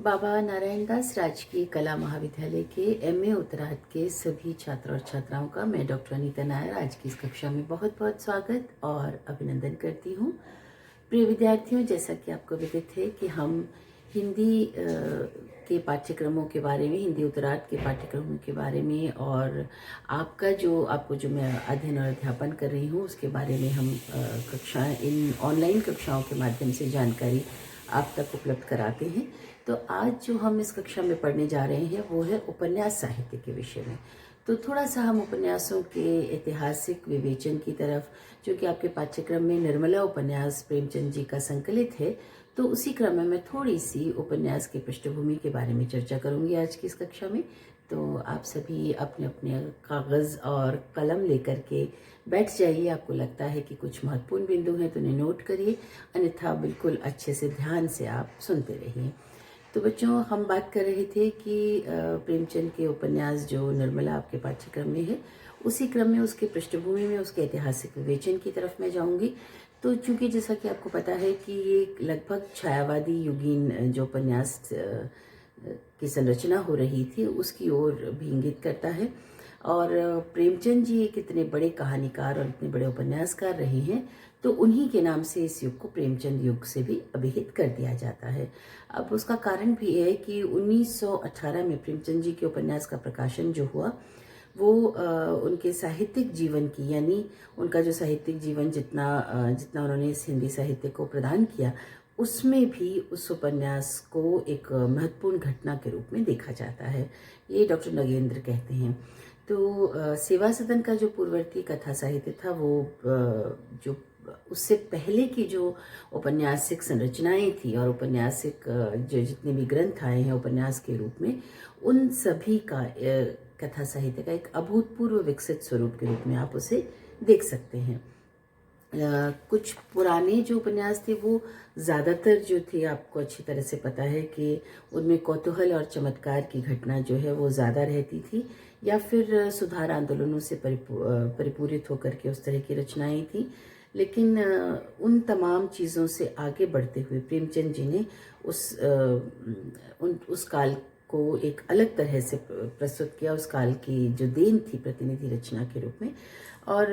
बाबा नारायण दास राजकीय कला महाविद्यालय के एमए उत्तरार्ध के सभी छात्र और छात्राओं का मैं डॉक्टर अनीता नायर आज की इस कक्षा में बहुत बहुत स्वागत और अभिनंदन करती हूँ। प्रिय विद्यार्थियों, जैसा कि आपको विदित है कि हम हिंदी के पाठ्यक्रमों के बारे में, हिंदी उत्तरार्ध के पाठ्यक्रमों के बारे में और आपको जो मैं अध्ययन और अध्यापन कर रही हूँ उसके बारे में हम इन ऑनलाइन कक्षाओं के माध्यम से जानकारी आप तक उपलब्ध कराते हैं। तो आज जो हम इस कक्षा में पढ़ने जा रहे हैं वो है उपन्यास साहित्य के विषय में। तो थोड़ा सा हम उपन्यासों के ऐतिहासिक विवेचन की तरफ, जो कि आपके पाठ्यक्रम में निर्मला उपन्यास प्रेमचंद जी का संकलित है, तो उसी क्रम में मैं थोड़ी सी उपन्यास की पृष्ठभूमि के बारे में चर्चा करूंगी आज की इस कक्षा में। तो आप सभी अपने अपने कागज़ और कलम लेकर के बैठ जाइए। आपको लगता है कि कुछ महत्वपूर्ण बिंदु हैं तो उन्हें नोट करिए, अन्यथा बिल्कुल अच्छे से ध्यान से आप सुनते रहिए। तो बच्चों, हम बात कर रहे थे कि प्रेमचंद के उपन्यास जो निर्मला आपके पाठ्यक्रम में है, उसी क्रम में उसके पृष्ठभूमि में उसके ऐतिहासिक विवेचन की तरफ मैं जाऊंगी। तो चूंकि जैसा कि आपको पता है कि ये लगभग छायावादी युगीन जो उपन्यास की संरचना हो रही थी उसकी ओर भी इंगित करता है। और प्रेमचंद जी एक इतने बड़े कहानीकार और इतने बड़े उपन्यासकार रहे हैं, तो उन्हीं के नाम से इस युग को प्रेमचंद युग से भी अभिहित कर दिया जाता है। अब उसका कारण भी है कि 1918 में प्रेमचंद जी के उपन्यास का प्रकाशन जो हुआ वो उनके साहित्यिक जीवन की, यानी उनका जो साहित्यिक जीवन जितना उन्होंने इस हिंदी साहित्य को प्रदान किया, उसमें भी उस उपन्यास को एक महत्वपूर्ण घटना के रूप में देखा जाता है। ये डॉक्टर नगेंद्र कहते हैं। तो सेवा सदन का जो पूर्ववर्ती कथा साहित्य था वो जो उससे पहले की जो उपन्यासिक संरचनाएं थी और उपन्यासिक जो जितने भी ग्रंथ आए हैं उपन्यास के रूप में, उन सभी का कथा साहित्य का एक अभूतपूर्व विकसित स्वरूप के रूप में आप उसे देख सकते हैं। कुछ पुराने जो उपन्यास थे वो ज़्यादातर जो थे, आपको अच्छी तरह से पता है कि उनमें कौतूहल और चमत्कार की घटना जो है वो ज़्यादा रहती थी, या फिर सुधार आंदोलनों से परिपूरित होकर के उस तरह की रचनाएं थी। लेकिन उन तमाम चीज़ों से आगे बढ़ते हुए प्रेमचंद जी ने उस काल को एक अलग तरह से प्रस्तुत किया, उस काल की जो देन थी प्रतिनिधि रचना के रूप में। और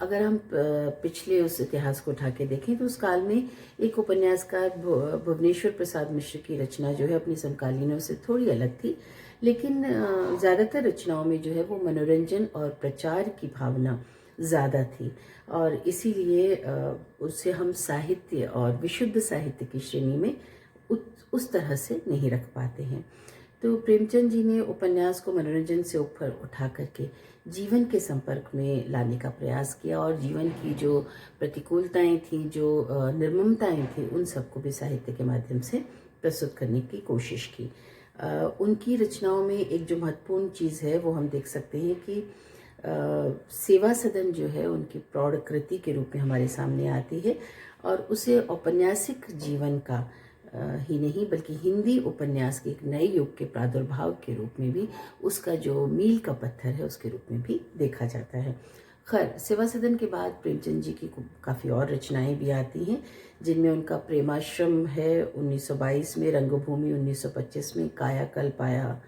अगर हम पिछले उस इतिहास को उठा के देखें तो उस काल में एक उपन्यासकार भुवनेश्वर प्रसाद मिश्र की रचना जो है अपनी समकालीनों से थोड़ी अलग थी, लेकिन ज़्यादातर रचनाओं में जो है वो मनोरंजन और प्रचार की भावना ज़्यादा थी, और इसीलिए उससे हम साहित्य और विशुद्ध साहित्य की श्रेणी में उस तरह से नहीं रख पाते हैं। तो प्रेमचंद जी ने उपन्यास को मनोरंजन से ऊपर उठा करके जीवन के संपर्क में लाने का प्रयास किया, और जीवन की जो प्रतिकूलताएं थीं, जो निर्ममताएं थीं, उन सबको भी साहित्य के माध्यम से प्रस्तुत करने की कोशिश की। उनकी रचनाओं में एक जो महत्वपूर्ण चीज़ है वो हम देख सकते हैं कि सेवा सदन जो है उनकी प्रौढ़ कृति के रूप में हमारे सामने आती है, और उसे औपन्यासिक जीवन का ही नहीं बल्कि हिंदी उपन्यास के एक नए युग के प्रादुर्भाव के रूप में भी, उसका जो मील का पत्थर है उसके रूप में भी देखा जाता है। खैर, सेवा सदन के बाद प्रेमचंद जी की काफ़ी और रचनाएं भी आती हैं, जिनमें उनका प्रेमाश्रम है 1922 में, रंगभूमि 1925 में, कायाकल्प आया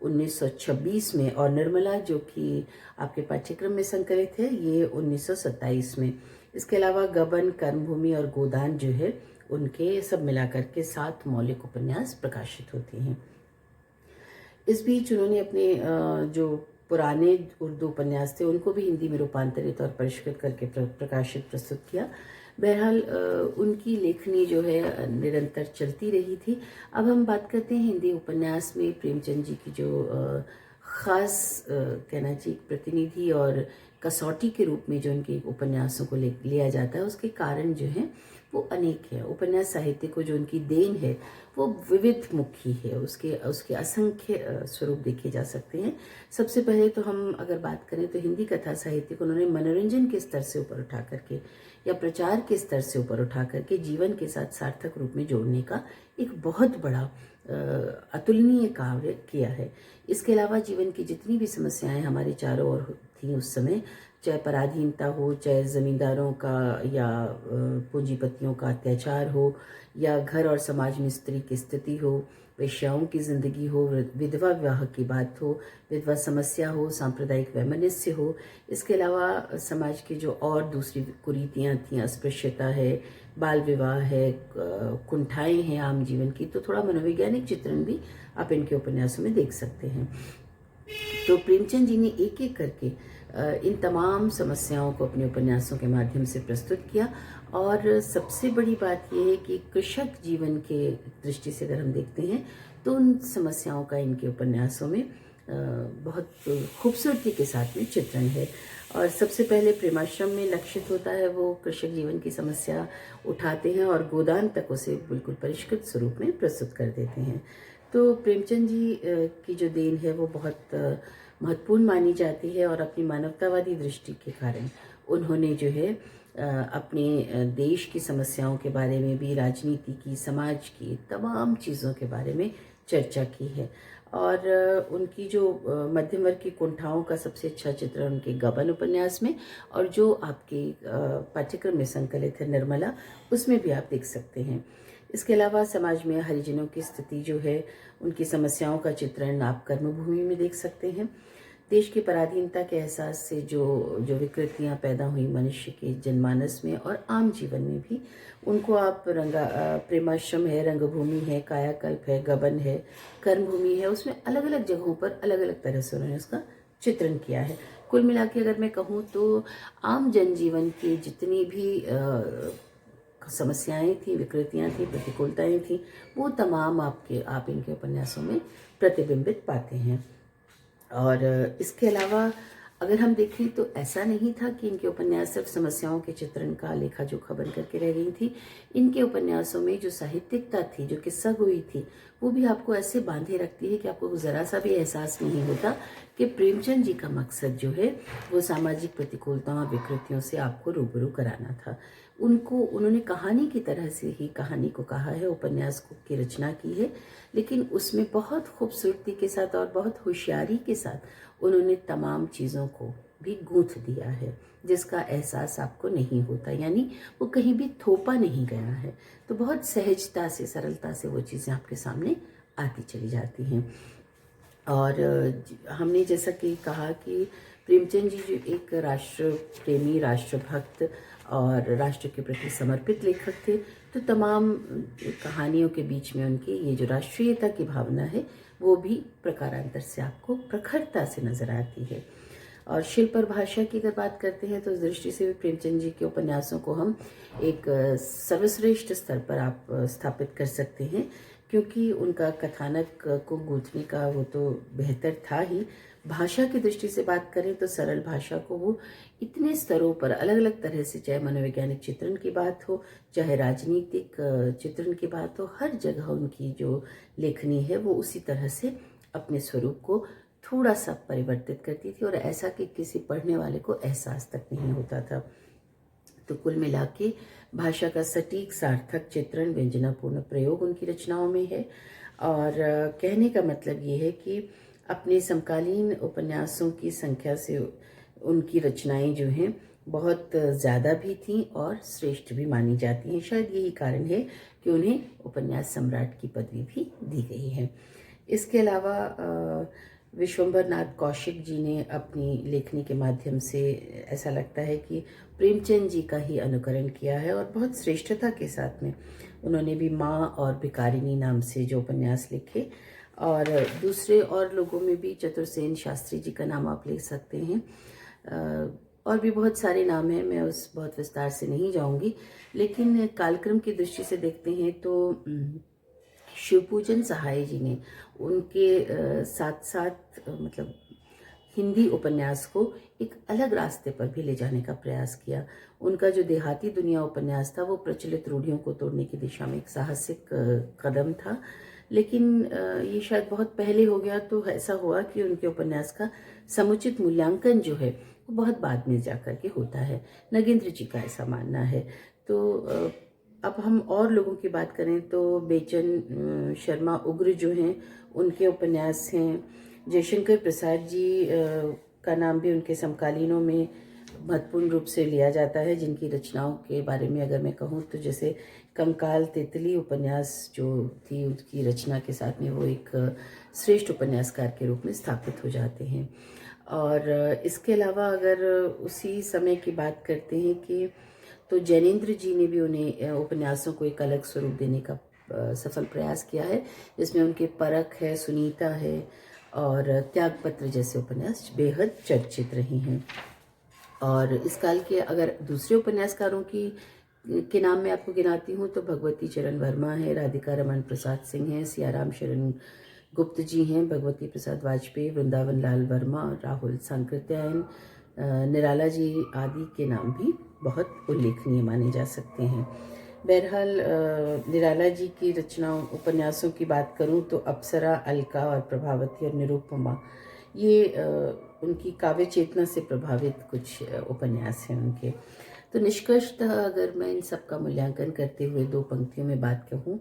1926 में, और निर्मला जो कि आपके पाठ्यक्रम में संकलित है ये 1927 में। इसके अलावा गबन, कर्मभूमि और गोदान जो है उनके सब मिलाकर के 7 मौलिक उपन्यास प्रकाशित होते हैं। इस बीच उन्होंने अपने जो पुराने उर्दू उपन्यास थे उनको भी हिंदी में रूपांतरित और परिष्कृत करके प्रकाशित प्रस्तुत किया। बहरहाल उनकी लेखनी जो है निरंतर चलती रही थी। अब हम बात करते हैं हिंदी उपन्यास में प्रेमचंद जी की जो ख़ास कहना चाहिए प्रतिनिधि और कसौटी के रूप में जो उनके उपन्यासों को लिया जाता है, उसके कारण जो है वो अनेक है। उपन्यास साहित्य को जो उनकी देन है वो विविध मुखी है, उसके असंख्य स्वरूप देखे जा सकते हैं। सबसे पहले तो हम अगर बात करें तो हिंदी कथा साहित्य को उन्होंने मनोरंजन के स्तर से ऊपर उठा करके या प्रचार के स्तर से ऊपर उठा करके जीवन के साथ सार्थक रूप में जोड़ने का एक बहुत बड़ा अतुलनीय कार्य किया है। इसके अलावा जीवन की जितनी भी समस्याएं हमारे चारों ओर थी उस समय, चाहे पराधीनता हो, चाहे ज़मींदारों का या पूंजीपतियों का अत्याचार हो, या घर और समाज में स्त्री की स्थिति हो, वेश्याओं की ज़िंदगी हो, विधवा विवाह की बात हो, विधवा समस्या हो, सांप्रदायिक वैमनस्य हो। इसके अलावा समाज की जो और दूसरी कुरीतियाँ थीं, अस्पृश्यता है, बाल विवाह है, कुंठाएँ हैं आम जीवन की, तो थोड़ा मनोवैज्ञानिक चित्रण भी आप इनके उपन्यासों में देख सकते हैं। तो प्रेमचंद जी ने एक एक करके इन तमाम समस्याओं को अपने उपन्यासों के माध्यम से प्रस्तुत किया। और सबसे बड़ी बात यह है कि कृषक जीवन के दृष्टि से अगर हम देखते हैं तो उन समस्याओं का इनके उपन्यासों में बहुत खूबसूरती के साथ में चित्रण है। और सबसे पहले प्रेमाश्रम में लक्षित होता है, वो कृषक जीवन की समस्या उठाते हैं और गोदान तक उसे बिल्कुल परिष्कृत स्वरूप में प्रस्तुत कर देते हैं। तो प्रेमचंद जी की जो देन है वो बहुत महत्वपूर्ण मानी जाती है, और अपनी मानवतावादी दृष्टि के कारण उन्होंने जो है अपने देश की समस्याओं के बारे में भी, राजनीति की, समाज की, तमाम चीज़ों के बारे में चर्चा की है। और उनकी जो मध्यम वर्ग की कुंठाओं का सबसे अच्छा चित्रण उनके गबन उपन्यास में, और जो आपके पाठ्यक्रम में संकलित है निर्मला, उसमें भी आप देख सकते हैं। इसके अलावा समाज में हरिजनों की स्थिति जो है, उनकी समस्याओं का चित्रण आप कर्मभूमि में देख सकते हैं। देश की पराधीनता के एहसास से जो विकृतियां पैदा हुई मनुष्य के जनमानस में और आम जीवन में भी, उनको आप प्रेमाश्रम है, रंगभूमि है, कायाकल्प है, गबन है, कर्मभूमि है, उसमें अलग अलग जगहों पर अलग अलग तरह से उन्होंने उसका चित्रण किया है। कुल मिला के अगर मैं कहूँ तो आम जनजीवन की जितनी भी समस्याएं थी, विकृतियां थी, प्रतिकूलताएं थी, वो तमाम आप इनके उपन्यासों में प्रतिबिंबित पाते हैं। और इसके अलावा अगर हम देखें तो ऐसा नहीं था कि इनके उपन्यास सिर्फ समस्याओं के चित्रण का लेखा जोखा बन करके रह गई थी। इनके उपन्यासों में जो साहित्यिकता थी, जो किस्सा गोई थी, वो भी आपको ऐसे बांधे रखती है कि आपको ज़रा सा भी एहसास नहीं होता कि प्रेमचंद जी का मकसद जो है वो सामाजिक प्रतिकूलताओं और विकृतियों से आपको रूबरू कराना था। उन्होंने कहानी की तरह से ही कहानी को कहा है, उपन्यास की रचना की है, लेकिन उसमें बहुत खूबसूरती के साथ और बहुत होशियारी के साथ उन्होंने तमाम चीज़ों को भी गूंथ दिया है, जिसका एहसास आपको नहीं होता, यानी वो कहीं भी थोपा नहीं गया है। तो बहुत सहजता से, सरलता से वो चीज़ें आपके सामने आती चली जाती हैं। और हमने जैसा कि कहा कि प्रेमचंद जी जो एक राष्ट्र प्रेमी, राष्ट्रभक्त और राष्ट्र के प्रति समर्पित लेखक थे, तो तमाम कहानियों के बीच में उनकी ये जो राष्ट्रीयता की भावना है वो भी प्रकारांतर से आपको प्रखरता से नजर आती है। और शिल्प और भाषा की अगर बात करते हैं तो उस दृष्टि से भी प्रेमचंद जी के उपन्यासों को हम एक सर्वश्रेष्ठ स्तर पर आप स्थापित कर सकते हैं, क्योंकि उनका कथानक को गूंथने का वो तो बेहतर था ही। भाषा की दृष्टि से बात करें तो सरल भाषा को वो इतने स्तरों पर अलग अलग तरह से, चाहे मनोवैज्ञानिक चित्रण की बात हो, चाहे राजनीतिक चित्रण की बात हो, हर जगह उनकी जो लेखनी है वो उसी तरह से अपने स्वरूप को थोड़ा सा परिवर्तित करती थी, और ऐसा कि किसी पढ़ने वाले को एहसास तक नहीं होता था। तो कुल मिला के भाषा का सटीक, सार्थक चित्रण, व्यंजनापूर्ण प्रयोग उनकी रचनाओं में है। और कहने का मतलब ये है कि अपने समकालीन उपन्यासों की संख्या से उनकी रचनाएं जो हैं बहुत ज़्यादा भी थीं और श्रेष्ठ भी मानी जाती हैं। शायद यही कारण है कि उन्हें उपन्यास सम्राट की पदवी भी दी गई है। इसके अलावा विश्वंभर नाथ कौशिक जी ने अपनी लेखनी के माध्यम से ऐसा लगता है कि प्रेमचंद जी का ही अनुकरण किया है, और बहुत श्रेष्ठता के साथ में उन्होंने भी माँ और भिकारिनी नाम से जो उपन्यास लिखे, और दूसरे और लोगों में भी चतुर्सेन शास्त्री जी का नाम आप ले सकते हैं, और भी बहुत सारे नाम हैं, मैं उस बहुत विस्तार से नहीं जाऊंगी। लेकिन कालक्रम की दृष्टि से देखते हैं तो शिवपूजन सहाय जी ने उनके साथ साथ मतलब हिंदी उपन्यास को एक अलग रास्ते पर भी ले जाने का प्रयास किया। उनका जो देहाती दुनिया उपन्यास था वो प्रचलित रूढ़ियों को तोड़ने की दिशा में एक साहसिक कदम था, लेकिन ये शायद बहुत पहले हो गया, तो ऐसा हुआ कि उनके उपन्यास का समुचित मूल्यांकन जो है वो बहुत बाद में जाकर के होता है। नगेंद्र जी का ऐसा मानना है। तो अब हम और लोगों की बात करें तो बेचन शर्मा उग्र जो हैं उनके उपन्यास हैं। जयशंकर प्रसाद जी का नाम भी उनके समकालीनों में महत्वपूर्ण रूप से लिया जाता है, जिनकी रचनाओं के बारे में अगर मैं कहूँ तो जैसे कंकाल तितली उपन्यास जो थी, उसकी रचना के साथ में वो एक श्रेष्ठ उपन्यासकार के रूप में स्थापित हो जाते हैं। और इसके अलावा अगर उसी समय की बात करते हैं कि तो जैनेन्द्र जी ने भी उन्हें उपन्यासों को एक अलग स्वरूप देने का सफल प्रयास किया है, जिसमें उनके परख है, सुनीता है और त्यागपत्र जैसे उपन्यास बेहद चर्चित रही हैं। और इस काल के अगर दूसरे उपन्यासकारों की के नाम मैं आपको गिनाती हूँ तो भगवती चरण वर्मा है, राधिका रमन प्रसाद सिंह हैं, सियाराम शरण गुप्त जी हैं, भगवती प्रसाद वाजपेयी, वृंदावन लाल वर्मा, राहुल सांकृत्यायन, निराला जी आदि के नाम भी बहुत उल्लेखनीय माने जा सकते हैं। बहरहाल निराला जी की रचनाओं उपन्यासों की बात करूं तो अप्सरा, अलका और प्रभावती और निरुपमा, ये उनकी काव्य चेतना से प्रभावित कुछ उपन्यास हैं उनके। तो निष्कर्षतः अगर मैं इन सब का मूल्यांकन करते हुए दो पंक्तियों में बात कहूँ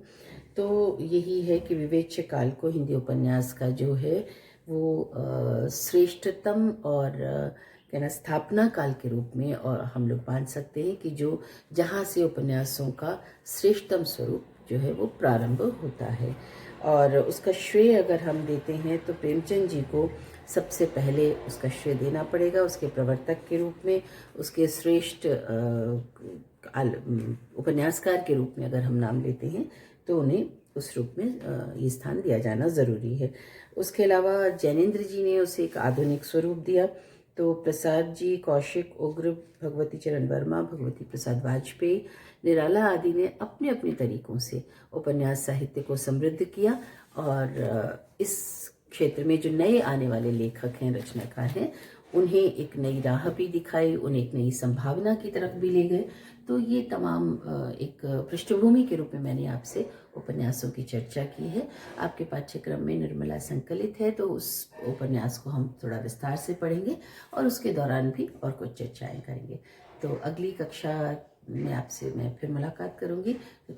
तो यही है कि विवेच्य काल को हिंदी उपन्यास का जो है वो श्रेष्ठतम और कहना स्थापना काल के रूप में और हम लोग मान सकते हैं कि जो जहाँ से उपन्यासों का श्रेष्ठतम स्वरूप जो है वो प्रारंभ होता है। और उसका श्रेय अगर हम देते हैं तो प्रेमचंद जी को सबसे पहले उसका श्रेय देना पड़ेगा, उसके प्रवर्तक के रूप में, उसके श्रेष्ठ उपन्यासकार के रूप में अगर हम नाम लेते हैं तो उन्हें उस रूप में ये स्थान दिया जाना ज़रूरी है। उसके अलावा जैनेन्द्र जी ने उसे एक आधुनिक स्वरूप दिया, तो प्रसाद जी, कौशिक, उग्र, भगवती चरण वर्मा, भगवती प्रसाद वाजपेयी, निराला आदि ने अपने अपने तरीकों से उपन्यास साहित्य को समृद्ध किया और इस क्षेत्र में जो नए आने वाले लेखक हैं, रचनाकार हैं, उन्हें एक नई राह भी दिखाई, उन्हें एक नई संभावना की तरफ भी ले गए। तो ये तमाम एक पृष्ठभूमि के रूप में मैंने आपसे उपन्यासों की चर्चा की है। आपके पाठ्यक्रम में निर्मला संकलित है तो उस उपन्यास को हम थोड़ा विस्तार से पढ़ेंगे और उसके दौरान भी और कुछ चर्चाएं करेंगे। तो अगली कक्षा में आपसे मैं फिर मुलाकात करूंगी। तो